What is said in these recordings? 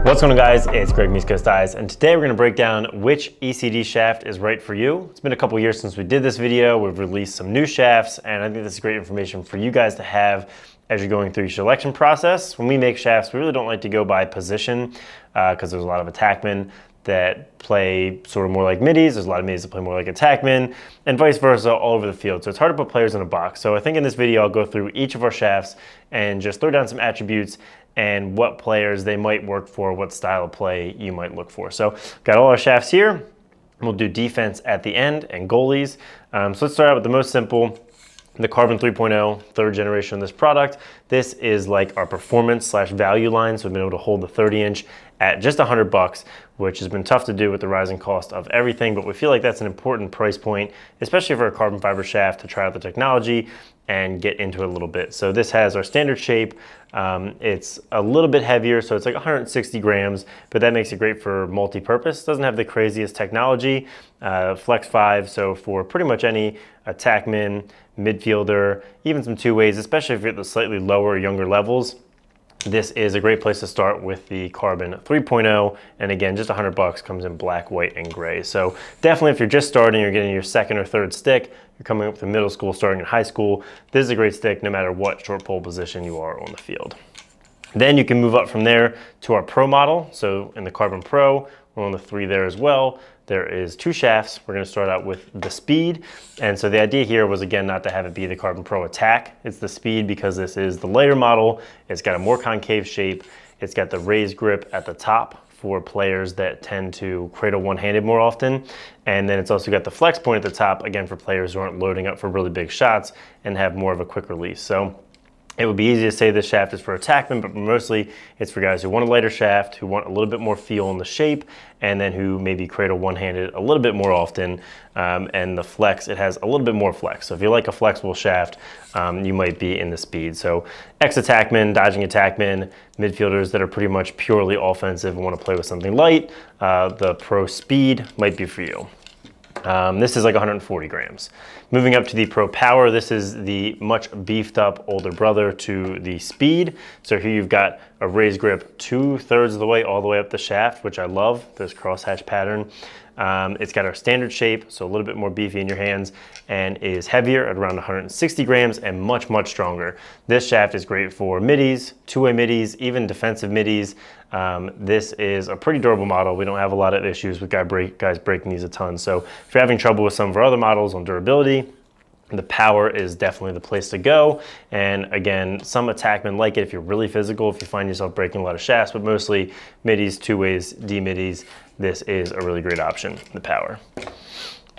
What's going on, guys? It's Greg East Eyes, and today we're going to break down which ECD shaft is right for you. It's been a couple years since we did this video. We've released some new shafts, and I think this is great information for you guys to have as you're going through your selection process. When we make shafts, we really don't like to go by position because there's a lot of attackmen that play sort of more like middies. There's a lot of middies that play more like attackmen, and vice versa all over the field. So it's hard to put players in a box. So I think in this video, I'll go through each of our shafts and just throw down some attributes and what players they might work for, what style of play you might look for. So got all our shafts here. We'll do defense at the end and goalies. So let's start out with the most simple, the Carbon 3.0, third generation of this product. This is like our performance / value line. So we've been able to hold the 30-inch at just $100, which has been tough to do with the rising cost of everything, but we feel like that's an important price point, especially for a carbon fiber shaft, to try out the technology and get into it a little bit. So this has our standard shape. It's a little bit heavier, so it's like 160 grams, but that makes it great for multi-purpose. Doesn't have the craziest technology, Flex 5, so for pretty much any attackman, midfielder, even some two-ways, especially if you're at the slightly lower, younger levels, this is a great place to start with the Carbon 3.0, and again, just $100, comes in black, white, and gray. So definitely if you're just starting, you're getting your second or third stick, you're coming up to middle school, starting in high school, this is a great stick no matter what short pole position you are on the field. Then you can move up from there to our Pro model. So in the Carbon Pro, we're on the 3 there as well. There is 2 shafts. We're going to start out with the Speed. And so the idea here was, again, not to have it be the Carbon Pro Attack. It's the Speed because this is the lighter model. It's got a more concave shape. It's got the raised grip at the top for players that tend to cradle one-handed more often. And then it's also got the flex point at the top, again, for players who aren't loading up for really big shots and have more of a quick release. So it would be easy to say this shaft is for attackmen, but mostly it's for guys who want a lighter shaft, who want a little bit more feel in the shape, and then who maybe cradle one-handed a little bit more often. And the flex, it has a little bit more flex. So if you like a flexible shaft, you might be in the Speed. So ex-attackmen, dodging attackmen, midfielders that are pretty much purely offensive and want to play with something light, the Pro Speed might be for you. This is like 140 grams. Moving up to the Pro Power, this is the much beefed up older brother to the Speed. So here you've got a raised grip 2/3 of the way all the way up the shaft, which I love, this crosshatch pattern. It's got our standard shape, so a little bit more beefy in your hands, and is heavier at around 160 grams and much, much stronger. This shaft is great for middies, two-way middies, even defensive middies. This is a pretty durable model. We don't have a lot of issues with guys breaking these a ton. So if you're having trouble with some of our other models on durability, the Power is definitely the place to go. And again, some attackmen like it if you're really physical, if you find yourself breaking a lot of shafts, but mostly middies, two-ways, D-middies, this is a really great option, the Power.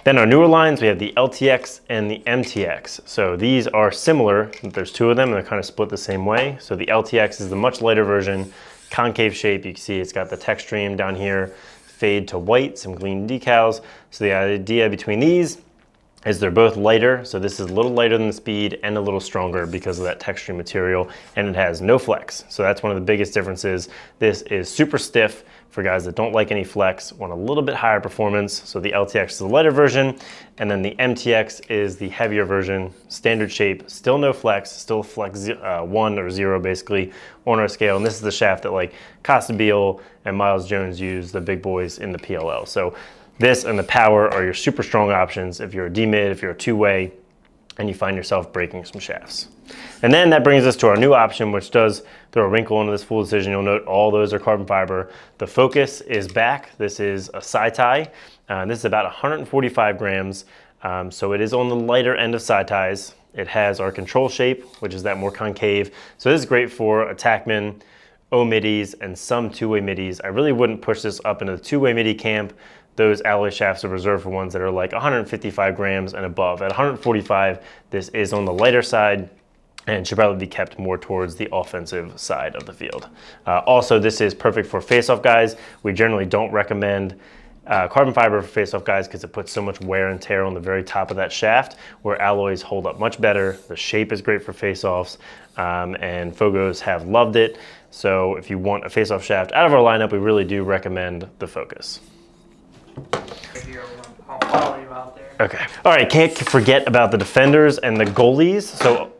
Then our newer lines, we have the LTX and the MTX. So these are similar. There's 2 of them, and they're kind of split the same way. So the LTX is the much lighter version, concave shape. You can see it's got the tech stream down here, fade to white, some clean decals. So the idea between these is they're both lighter. So this is a little lighter than the Speed and a little stronger because of that texture material, and it has no flex. So that's one of the biggest differences. This is super stiff for guys that don't like any flex, want a little bit higher performance. So the LTX is the lighter version, and then the MTX is the heavier version, standard shape, still no flex, still flex 1 or 0 basically on our scale. And this is the shaft that like Costa Beal and Miles Jones use, the big boys in the PLL. So this and the Power are your super strong options if you're a D-mid, if you're a two-way, and you find yourself breaking some shafts. And then that brings us to our new option, which does throw a wrinkle into this full decision. You'll note all those are carbon fiber. The Focus is back. This is a side tie. This is about 145 grams. So it is on the lighter end of side ties. It has our control shape, which is that more concave. So this is great for attackmen, O-middies, and some two-way middies. I really wouldn't push this up into the two-way midi camp. Those alloy shafts are reserved for ones that are like 155 grams and above. At 145, this is on the lighter side and should probably be kept more towards the offensive side of the field. Also, this is perfect for face-off guys. We generally don't recommend carbon fiber for face-off guys because it puts so much wear and tear on the very top of that shaft, where alloys hold up much better. The shape is great for face-offs, and Fogos have loved it. So if you want a face-off shaft out of our lineup, we really do recommend the Focus. I'll follow you out there. Okay. All right, can't forget about the defenders and the goalies. So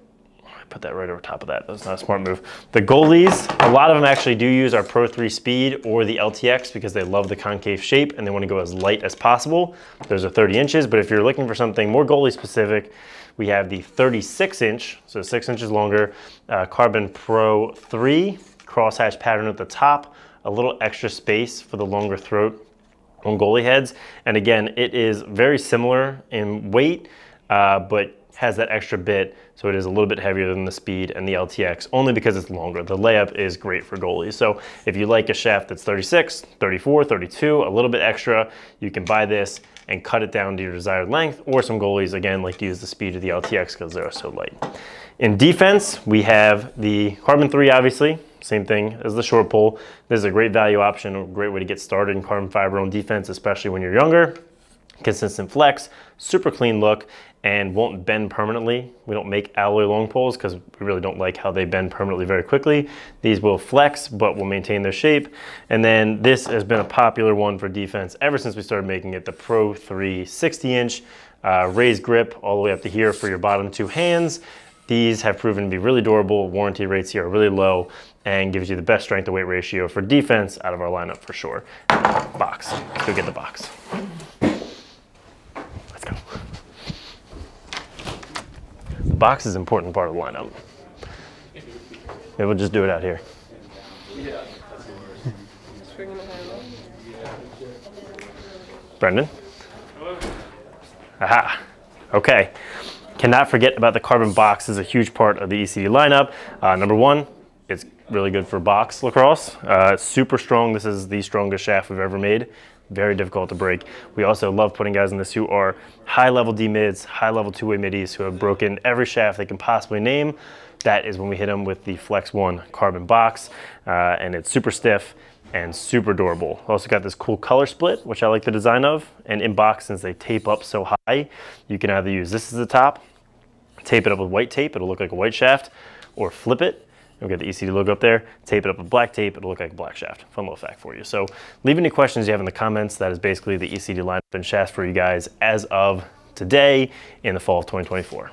Put that right over top of that. That's not a smart move. The goalies, a lot of them actually do use our Pro 3 Speed or the LTX because they love the concave shape and they want to go as light as possible. Those are 30 inches, but if you're looking for something more goalie specific, we have the 36 inch, so 6 inches longer, Carbon Pro 3, crosshatch pattern at the top, a little extra space for the longer throat on goalie heads. And again, it is very similar in weight, but has that extra bit, so it is a little bit heavier than the Speed and the LTX, only because it's longer. The layup is great for goalies. So if you like a shaft that's 36, 34, 32, a little bit extra, you can buy this and cut it down to your desired length, or some goalies, again, like to use the Speed or the LTX because they're so light. In defense, we have the Carbon 3, obviously, same thing as the short pole. This is a great value option, a great way to get started in carbon fiber on defense, especially when you're younger. Consistent flex, super clean look, and won't bend permanently. We don't make alloy long poles because we really don't like how they bend permanently very quickly. These will flex, but will maintain their shape. And then this has been a popular one for defense ever since we started making it, the Pro 3 60-inch, raised grip all the way up to here for your bottom two hands. These have proven to be really durable. Warranty rates here are really low and gives you the best strength to weight ratio for defense out of our lineup for sure. Box, let's go get the box. Let's go. The box is an important part of the lineup. Maybe we'll just do it out here. Brendan? Aha, okay. Cannot forget about the carbon box. Is a huge part of the ECD lineup. Number one, it's really good for box lacrosse. Super strong. This is the strongest shaft we've ever made. Very difficult to break. We also love putting guys in this who are high-level D-mids, high-level two-way middies who have broken every shaft they can possibly name. That is when we hit them with the Flex 1 carbon box, and it's super stiff and super durable. Also got this cool color split, which I like the design of, and in box, since they tape up so high, you can either use this as the top, tape it up with white tape, it'll look like a white shaft, or flip it. We'll get the ECD logo up there, tape it up with black tape, it'll look like a black shaft. Fun little fact for you. So leave any questions you have in the comments. That is basically the ECD lineup and shafts for you guys as of today in the fall of 2024.